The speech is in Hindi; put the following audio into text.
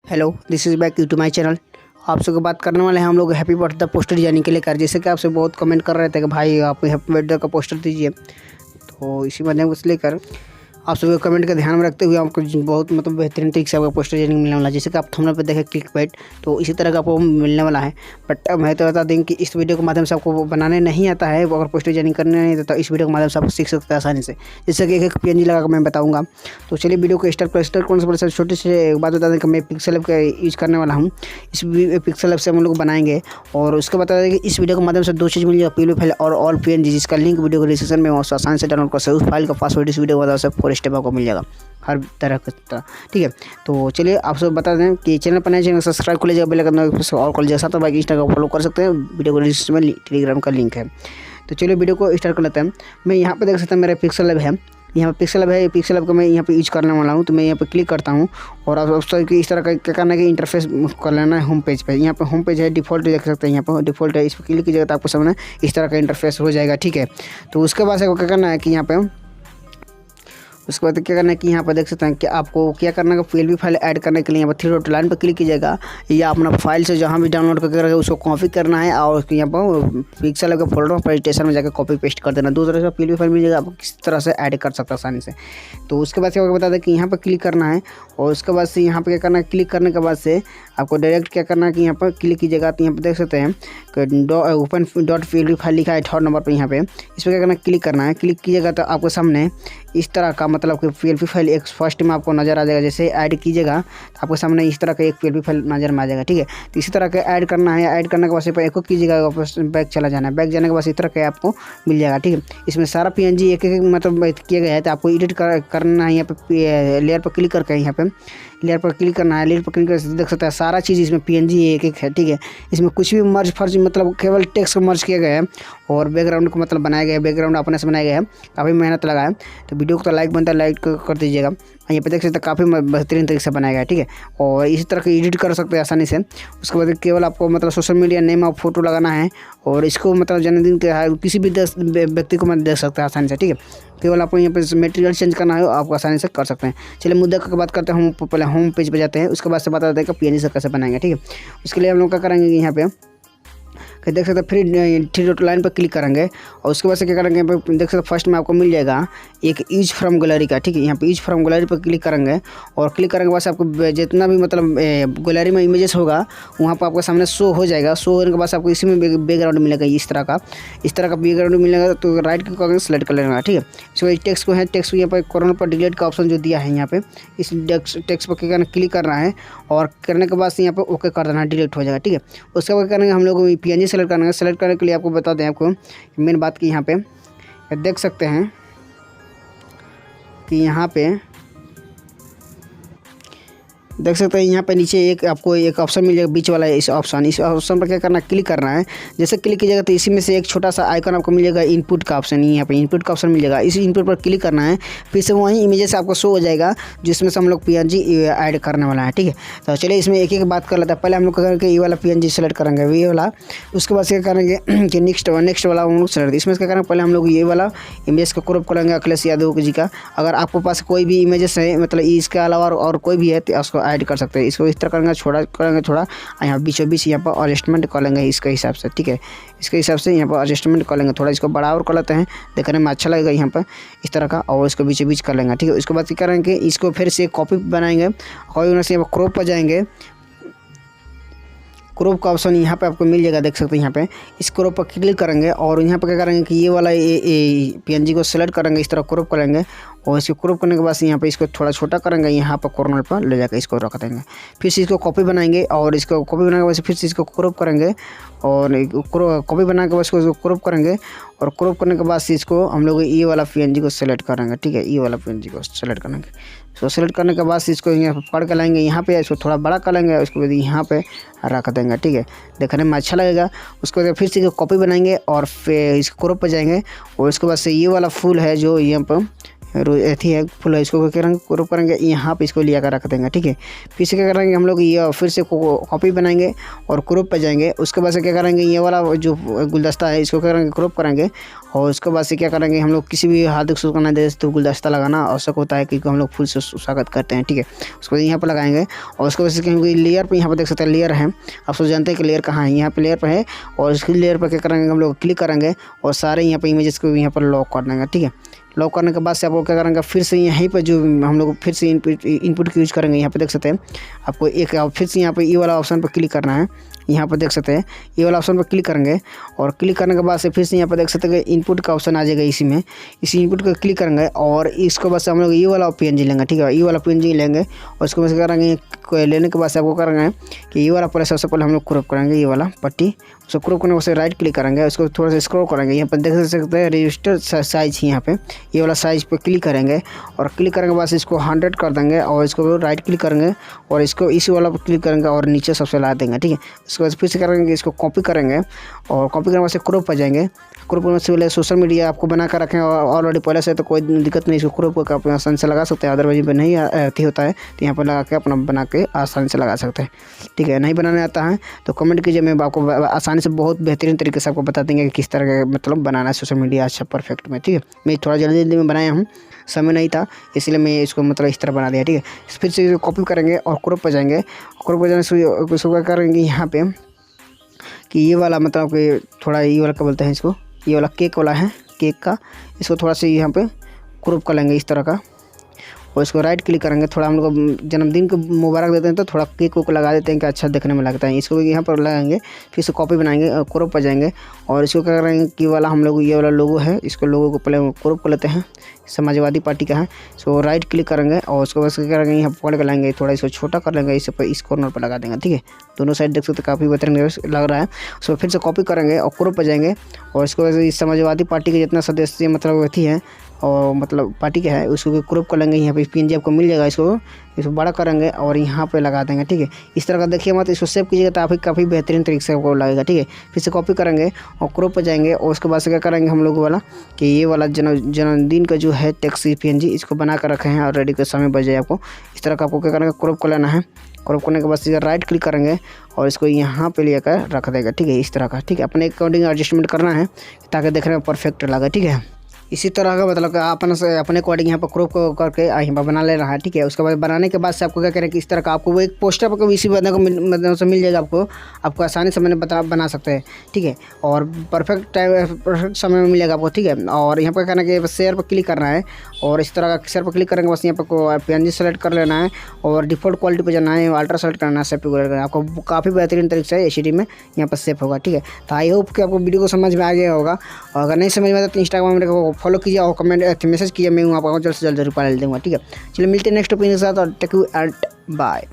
Hello, this is back to my channel. आप सबको बात करने वाले हैं हम लोग हैप्पी बर्थडे पोस्टर डिजाइनिंग के लेकर। जैसे कि आपसे बहुत कमेंट कर रहे थे कि भाई आप हैप्पी बर्थडे का पोस्टर दीजिए, तो इसी माध्यम से लेकर आप सभी को कमेंट का ध्यान में रखते हुए आपको बहुत बेहतरीन तरीके से आपका पोस्टर डिजाइनिंग मिलने वाला है। जैसे कि आप थंबनेल पे देखें क्लिकबैट, तो इसी तरह का आपको मिलने वाला है। बट मैं तो बता दें कि इस वीडियो के माध्यम से आपको बनाने नहीं आता है, अगर पोस्टर डिजाइनिंग करने नहीं आता तो इस वीडियो के माध्यम से आप सीख सकते हैं आसानी से। जैसे कि एक PNG लगा कर मैं बताऊँगा। तो चलिए वीडियो को स्टार्ट कौन सा छोटे से बात बता दें कि मैं पिक्सल ऐप का यूज़ करने वाला हूँ। इस पिक्सल ऐप से हम लोग बनाएंगे और उसके बता दें कि इस वीडियो के माध्यम से दो चीज़ मिल जाएगा, PNG फाइल और ऑल PNG, जिसका लिंक वीडियो को डिस्क्रिप्शन में आसानी से डाउनलोड कर सकते। उस फाइल का पासवर्ड इस वीडियो के माध्यम से 4 स्टेप आपको मिल जाएगा हर तरह का, ठीक है। तो चलिए आप सब बता दें कि चैनल पर नए चैनल सब्सक्राइब कर लीजिएगा, बेल आइकन और कर लीजिएगा, साथ में इंस्टाग्राम फॉलो कर सकते हैं। वीडियो को डिस्क्रिप्शन में टेलीग्राम का लिंक है। तो चलिए वीडियो को स्टार्ट कर लेते हैं। मैं यहाँ पे देख सकता हूँ मेरा पिक्सल ऐप है, यहाँ पे पिक्सल ऐप है। पिक्सल ऐप का मैं यहाँ पे यूज करने वाला हूँ। तो मैं यहाँ पे क्लिक करता हूँ और आप इस तरह का क्या करना है कि इंटरफेस कर लेना है होम पेज पे। यहाँ पे होम पेज है, डिफ़ॉल्ट देख सकते हैं, यहाँ पे डिफ़ॉल्ट है। इस पर क्लिक कीजिएगा तो आपको सामने इस तरह का इंटरफेस हो जाएगा, ठीक है। तो उसके बाद आपको क्या करना है कि यहाँ पे उसके बाद क्या करना है कि यहाँ पर देख सकते हैं कि आपको क्या करना है कि PLB फाइल ऐड करने के लिए यहाँ पर 3 डॉट लाइन पर क्लिक कीजिएगा, या अपना फाइल से जहाँ भी डाउनलोड करके रखे उसको कॉपी करना है और उसको यहाँ पर पिक्सल के फोल्डर प्रेजेंटेशन में जाकर कॉपी पेस्ट कर देना। 2 तरह से PLB फाइल मिल जाएगा, आपको किस तरह से ऐड कर सकते हैं आसानी से। तो उसके बाद क्या बता दें कि यहाँ पर क्लिक करना है और उसके बाद से यहाँ पर क्या करना है, क्लिक करने के बाद से आपको डायरेक्ट क्या करना है कि यहाँ पर क्लिक कीजिएगा। तो यहाँ पर देख सकते हैं कि ओपन डॉट PLB फाइल लिखा है 3rd नंबर पर, यहाँ पे इस पर क्या करना है, क्लिक करना है। क्लिक कीजिएगा तो आपको सामने इस तरह का मतलब कि PLB फाइल एक फर्स्ट में आपको नज़र आ जाएगा। जैसे ऐड कीजिएगा तो आपको सामने इस तरह का एक PLB फाइल नज़र में आ जाएगा, ठीक है। तो इसी तरह का ऐड करना है। ऐड करने के बाद से एको कीजिएगा, वापस बैक चला जाना है। बैक जाने के बाद इस तरह का आपको मिल जाएगा, ठीक है। इसमें सारा PNG एक मतलब किया गया है। तो आपको एडिट करना है। यहाँ पे लेयर पर क्लिक करके यहाँ पे लेयर पर क्लिक करना है। लेयर पर क्लिक करके देख सकते हैं सारा चीज़ इसमें PNG एक है, ठीक है। इसमें कुछ भी मर्ज फर्ज मतलब केवल टेक्स्ट को मर्ज किया गया है और बैकग्राउंड को मतलब बनाया गया है। बैकग्राउंड अपने से बनाया गया है, काफ़ी मेहनत लगा है। तो वीडियो को तो लाइक बनता है, लाइक कर दीजिएगा। यहाँ पे देख सकते हैं काफ़ी बेहतरीन तरीके से बनाया गया है, ठीक है। और इसी तरह के एडिट कर सकते हैं आसानी से। उसके बाद केवल आपको मतलब सोशल मीडिया नेम और फोटो लगाना है और इसको मतलब जन्मदिन के किसी भी व्यक्ति को मतलब देख सकते हैं आसानी से, ठीक है। केवल आपको यहाँ पे मटेरियल चेंज करना है, आप आसानी से कर सकते हैं। चलिए मुद्दे की बात करते हैं। हम पहले होम पेज पे जाते हैं, उसके बाद से बता देते हैं कि PNG से कैसे बनाएंगे, ठीक है। उसके लिए हम लोग क्या करेंगे, यहाँ पे देख सकते हैं फिर 3 डॉट लाइन पर क्लिक करेंगे और उसके बाद से क्या करेंगे, देख सकते फर्स्ट में आपको मिल जाएगा एक यूज फ्रॉम गैलरी का, ठीक है। यहाँ पे यूज फ्रॉम गैलरी पर क्लिक करेंगे और क्लिक करने के बाद आपको जितना भी मतलब गैलरी में इमेजेस होगा वहाँ पर आपके सामने शो हो जाएगा। शो होने के बाद आपको इसी में बैकग्राउंड मिलेगा, इस तरह का बैकग्राउंड मिलेगा। तो राइट क्लिक करके सेलेक्ट कर लेना, ठीक है। इसको टेक्स्ट को है, टेक्स्ट को यहाँ पर कॉर्नर पर डिलीट का ऑप्शन जो दिया है यहाँ पे, इस टेक्स्ट पर क्लिक करना है और करने के बाद से यहाँ पर ओके कर देना, डिलीट हो जाएगा, ठीक है। उसके बाद करेंगे हम लोग PNG सेलेक्ट करेंगे। सेलेक्ट करने के लिए आपको बता दें, आपको मेन बात की यहाँ पे देख सकते हैं कि यहाँ पे देख सकते हैं यहाँ पे नीचे आपको एक ऑप्शन मिल जाएगा बीच वाला। इस ऑप्शन पर क्या करना है, क्लिक करना है। जैसे क्लिक कीजिएगा तो इसी में से एक छोटा सा आइकन आपको मिल जाएगा, इनपुट का ऑप्शन। यहाँ पे इनपुट का ऑप्शन मिल जाएगा, इस इनपुट पर क्लिक करना है। फिर से वहीं इमेजेस आपको शो हो जाएगा जिसमें से हम लोग PNG ऐड करने वाला है, ठीक है। तो चलिए इसमें एक बात कर लेते हैं। पहले हम लोग करेंगे ये वाला PNG सेलेक्ट करेंगे, ये वाला। उसके बाद क्या करेंगे कि नेक्स्ट वाला हम लोग सेलेक्ट। इसमें क्या करेंगे, पहले हम लोग ये वाला इमेज को क्रॉप करेंगे अखिलेश यादव जी का। अगर आपके पास कोई भी इमेजेस है मतलब इसके अलावा और कोई भी है तो उसको ऐड कर सकते हैं। इसको इस तरह करेंगे थोड़ा यहाँ बीचों बीच यहाँ पर एडजस्टमेंट कर लेंगे इसके हिसाब से, ठीक है। इसके हिसाब से यहाँ पर एडजस्टमेंट कर लेंगे, थोड़ा इसको बड़ा और कर लेते हैं, देखने में अच्छा लगेगा यहाँ पर इस तरह का। और इसको बीचों बीच कर लेंगे, ठीक है। उसके बाद क्या करेंगे, इसको फिर से कॉपी बनाएंगे और यहाँ से क्रॉप पर जाएंगे। क्रॉप का ऑप्शन यहाँ पे आपको मिल जाएगा, देख सकते हैं यहाँ पे। इस क्रॉप पर क्लिक करेंगे और यहाँ पे क्या करेंगे कि ये वाला PNG को सेलेक्ट करेंगे, इस तरह क्रॉप करेंगे और इसको क्रॉप करने के बाद यहाँ पे इसको थोड़ा छोटा करेंगे, यहाँ पर कॉर्नर पर ले जाकर इसको रख देंगे। फिर से इसको कॉपी बनाएंगे और इसको कॉपी बनाने के बाद फिर से इसको क्रॉप करेंगे और कॉपी बनाने के बाद इसको क्रॉप करेंगे और क्रॉप करने के बाद इसको हम लोग ये वाला PNG को सेलेक्ट करेंगे, ठीक है। ये वाला PNG को सेलेक्ट करेंगे। तो सेलेक्ट करने के बाद इसको यहाँ पर पढ़ कर लाएंगे, यहाँ पे इसको थोड़ा बड़ा कर लेंगे, उसके बाद यहाँ पे रख देंगे, ठीक है। देखने में अच्छा लगेगा। उसके बाद फिर से कॉपी बनाएंगे और फिर इसको क्रॉप पर जाएंगे और उसके बाद से ये वाला फूल है जो यहाँ पर थी है फुल है, इसको क्या करेंगे क्रॉप करेंगे, यहाँ पे इसको लिया कर रख देंगे। ठीक है, फिर से क्या करेंगे हम लोग ये फिर से कॉपी बनाएंगे और क्रॉप पे जाएंगे। उसके बाद से क्या करेंगे ये वाला जो गुलदस्ता है इसको क्या करेंगे क्रॉप करेंगे। और उसके बाद से क्या करेंगे हम लोग किसी भी हार्दिक शुभकामनाएं देते तो गुलदस्ता लगाना आवश्यक होता है, क्योंकि हम लोग फूल से स्वागत करते हैं। ठीक है, उसको यहाँ पर लगाएंगे। और उसके बाद से क्योंकि लेयर पे यहाँ पर देख सकते हैं लेयर है, आप सब जानते हैं कि लेयर कहाँ है, यहाँ पे लेयर पे है। और इसकी लेयर पर क्या करेंगे हम लोग क्लिक करेंगे और सारे यहाँ पे इमेजेस को यहाँ पर लॉक कर देंगे। ठीक है, लॉक करने के बाद से आपको क्या करेंगे फिर से यहीं पर जो हम लोग फिर से इनपुट की यूज करेंगे। यहाँ पे देख सकते हैं आपको एक फिर से यहाँ पे ये वाला ऑप्शन पर क्लिक करना है। यहाँ पर देख सकते हैं ये वाला ऑप्शन पर क्लिक करेंगे और क्लिक करने के बाद से फिर से यहाँ पर देख सकते हैं कि इनपुट का ऑप्शन आ जाएगा। इसी इनपुट को क्लिक करेंगे और इसको बस हम लोग ये वाला PNG लेंगे। ठीक है, ये वाला PNG लेंगे और इसको बस करेंगे लेने के बाद से आपको करेंगे कि ये वाला पहले सबसे पहले हम लोग क्रॉप करेंगे ये वाला पट्टी। उसको क्रॉप करने से राइट क्लिक करेंगे, उसको थोड़ा सा स्क्रॉल करेंगे। यहाँ पर देख सकते हैं रजिस्टर साइज, यहाँ पे ये वाला साइज पे क्लिक करेंगे और क्लिक करने के बाद इसको 100 कर देंगे और इसको राइट क्लिक करेंगे और इसको इसी वाला पर क्लिक करेंगे और नीचे सबसे ला देंगे। ठीक है, उसके बाद फिर से करेंगे इसको कॉपी करेंगे और कॉपी करने के बाद से क्रॉप पर जाएंगे। क्रॉप करने से पहले सोशल मीडिया आपको बना कर रखें और ऑलरेडी पहले से, तो कोई दिक्कत नहीं, इसको क्रॉप करके आप आसानी से लगा सकते हैं। अदरवाइज पर नहीं होता है तो यहाँ पर लगा के अपना बना के आसानी से लगा सकते हैं। ठीक है, नहीं बनाने आता है तो कमेंट कीजिए, मैं आपको आसानी से बहुत बेहतरीन तरीके से आपको बता देंगे कि किस तरह का मतलब बनाना है सोशल मीडिया अच्छा परफेक्ट में। ठीक है, मैं थोड़ा जल्दी में बनाया हूँ, समय नहीं था इसलिए मैं इसको मतलब इस तरह बना दिया। ठीक है, फिर से कॉपी करेंगे और क्रॉप पर जाएंगे। क्रॉप पर जाने से इसको क्या करेंगे यहाँ पे कि ये वाला मतलब कि थोड़ा ये वाला क्या बोलते हैं इसको, ये वाला केक वाला है केक का, इसको थोड़ा सा यहाँ पे क्रॉप कर लेंगे इस तरह का और इसको राइट क्लिक करेंगे। थोड़ा हम लोग जन्मदिन को मुबारक देते हैं तो थोड़ा केक को लगा देते हैं कि अच्छा देखने में लगता है। इसको यहाँ पर लगाएंगे, फिर से कॉपी बनाएंगे और क्रॉप पर जाएंगे और इसको क्या करेंगे कि वाला हम लोग ये वाला लोगो है, इसको लोगो को पहले क्रॉप कर लेते हैं, समाजवादी पार्टी का है। इसको राइट क्लिक करेंगे और उसके बाद क्या करेंगे यहाँ पकड़ कर लाएंगे, थोड़ा इसको छोटा कर लेंगे, इस पर इस कॉर्नर पर लगा देंगे। ठीक है, दोनों साइड देख सकते काफ़ी बेहतरीन लग रहा है। उसको फिर से कॉपी करेंगे और क्रॉप पर जाएंगे और इसको समाजवादी पार्टी के जितना सदस्य मतलब अथी है और मतलब पार्टी का है उसको क्रॉप कर लेंगे। यहाँ पे PNG आपको मिल जाएगा, इसको बड़ा करेंगे और यहाँ पे लगा देंगे। ठीक है, इस तरह का देखिए मत, इसको सेव कीजिएगा तो काफ़ी बेहतरीन तरीके से आपको लगेगा। ठीक है, फिर से कॉपी करेंगे और क्रॉप पर जाएंगे और उसके बाद से क्या करेंगे हम लोग वाला कि ये वाला जन्मदिन का जो है टेक्सी PNG इसको बना कर रखे हैं और रेडी के समय बच जाए आपको। इस तरह का आपको क्या करेंगे क्रॉप कर लेना है। क्रॉप करने के बाद सीधा राइट क्लिक करेंगे और इसको यहाँ पे लेकर रख देगा। ठीक है, इस तरह का। ठीक है, अपने अकॉर्डिंग एडजस्टमेंट करना है ताकि देखने में परफेक्ट लगे। ठीक है, इसी तरह का मतलब अपने अकॉर्डिंग यहाँ पर क्रॉप करके यहाँ पर बना ले रहा है। ठीक है, उसके बाद बनाने के बाद से आपको क्या करें कि इस तरह का आपको वो एक पोस्टर पर इसी बनने को मतलब से मिल जाएगा, आपको आसानी से मैंने बना सकते हैं। ठीक है, और परफेक्ट समय में मिलेगा आपको। ठीक है, और यहाँ पर कहना कि शेयर पर क्लिक करना है और इस तरह का शेयर पर क्लिक करेंगे, बस यहाँ पर PNG सेलेक्ट कर लेना है और डिफ़ॉल्ट क्वालिटी पर जाना है, अल्ट्रा सेलेक्ट करना है, सेव पे करना है। आपको काफ़ी बेहतरीन तरीके से HD में यहाँ पर सेव होगा। ठीक है, तो आई होप कि आपको वीडियो को समझ में आ गया होगा, और अगर नहीं समझ में आता तो इंस्टाग्राम में फॉलो कीजिए और कमेंट मैसेज कीजिए, मैं आपको जल्द से जल्द रिप्लाई दूँगा। ठीक है, चलिए मिलते हैं नेक्स्ट टॉपिक के साथ और टेक यू एंड बाय।